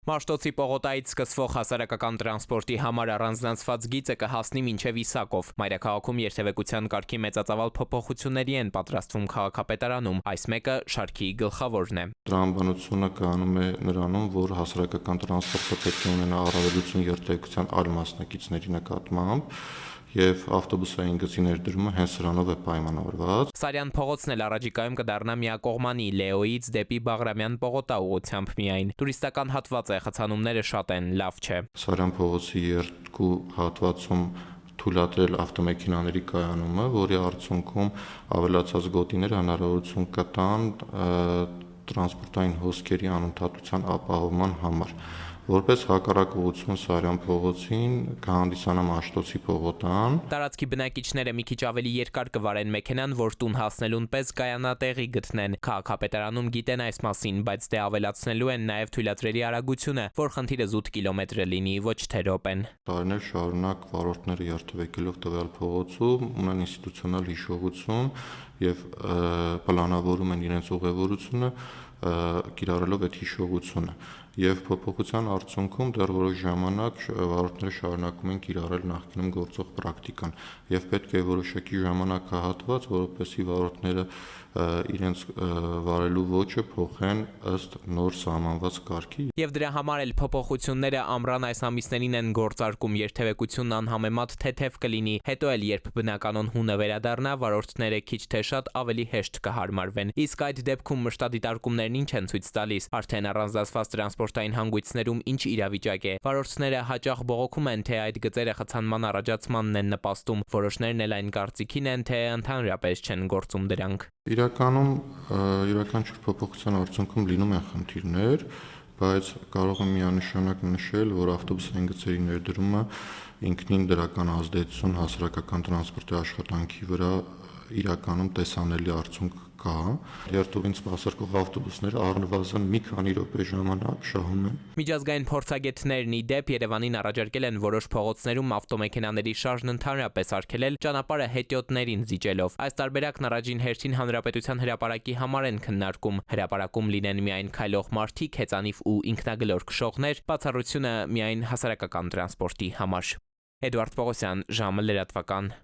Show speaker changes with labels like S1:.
S1: Մաշտոցի պողոտայից սկսվող հասարակական տրանսպորտի համար առանձնացված գիծը կհասնի մինչև Իսակով։ Մայրաքաղաքում երթևեկության կարգի մեծածավալ փոփոխությունների են պատրաստվում քաղաքապետարանում, այս մեկը շարքի գլխավորն է։
S2: Տրամաբանությունը կայանում է նրանում, որ հասարակական տրանսպորտը պետք է ունենա առավելություն երթևեկության այլ մասնակիցների նկատմամբ, եւ ավտոբուսային գծի ներդրումը հենց սրանով է պայմանավորված։
S1: Սարյան փողոցն էլ առաջիկայում կդառնա միակողմանի Լեոից դեպի Բաղրամյան պողոտա ուղղությամբ միայն։ Տուրիստական հատված է, խցանումները շատ են, լավ չէ։
S2: Սարյան փողոցի երկու հատվածում թույլատրել ավտոմեքենաների կայանումը, որի արդյունքում ավելացած գոտիները հնարավորություն կտան տրանսպորտային հոսքերի անընդհատության ապահովման համար։ Որպես հակառակ ուղղություն Սարյան փողոցին կհանդիսանա Մաշտոցի պողոտան։
S1: Տարածքի բնակիչները մի քիչ ավելի երկար կվարեն մեքենան, որ տուն հասնելուն պես կայանատեղի գտնեն։ Քաղաքապետարանում գիտեն այս մասին, բայց դե ավելացնելու են նաև թույլատրելի արագությունը, որ խնդիրը զուտ կիլոմետրը լինի, ոչ թե րոպեն։
S2: Տարիներ շարունակ վարորդները երթևեկելով տվյալ փողոցում ունեն ինստիտուցիոնալ հիշողություն եւ պլանավորում են իրենց ուղևորությունը կիրառելով այդ հիշողությունը եւ փոփոխության արդյունքում դեռ որոշ ժամանակ վարորդները շարունակում են կիրառել նախկինում գործող պրակտիկան եւ պետք է որոշակի ժամանակահատված, որովհետեւ վարորդները իրենց վարելու ոճը փոխեն ըստ նոր սահմանված կարգի։
S1: Եվ դրա համար էլ փոփոխությունները ամռան այս ամիսներին են գործարկում, երթևեկությունն անհամեմատ թեթև կլինի, հետո էլ երբ բնականon հունը վերադառնա, վարորդները քիչ թե շատ ավելի հեշտ կհարմարվեն։ Իսկ այդ դեպքում մշտադիտարկումներն ինչ են ցույց տալիս, արդեն առանձնացված տրանսպորտային հանգույցներում ինչ իրավիճակ է։ Վարորդները հաճախ բողոքում են, թե այդ գծերը խցանման առաջացմանն են նպաստում, որոշներն էլ այն կարծիքին են, թե ընդհանրապես չեն գործում դրանք։
S2: Իրականում յուրաքանչյուր փոփոխության արդյունքում լինում են խնդիրներ, բայց կարող եմ միանշանակ նշել, որ ավտոբուսային գծերի ներդրումը ինքնին դրական ազդեցություն հասարակական տրանսպորտի աշխատանքի վրա իրականում տեսանելի արդյունք կա։ Երթուղին սպասարկող ավտոբուսները առնվազն մի քանի րոպե ժամանակ շահում են։
S1: Միջազգային փորձագետներն ի դեպ Երևանին առաջարկել են որոշ փողոցներում ավտոմեքենաների շարժն ընդհանրապես արգելել, ճանապարհը հետիոտներին զիջելով։ Այս տարբերակն առաջին հերթին Հանրապետության հրապարակի համար են քննարկում։ Հրապարակում լինեն միայն քայլող մարդիկ, հեծանիվ ու ինքնագլոր քշողներ, բացառությունը միայն հասարակական տրանսպորտի համար։ Էդուարդ Պողոսյան, ժամը լրատվական։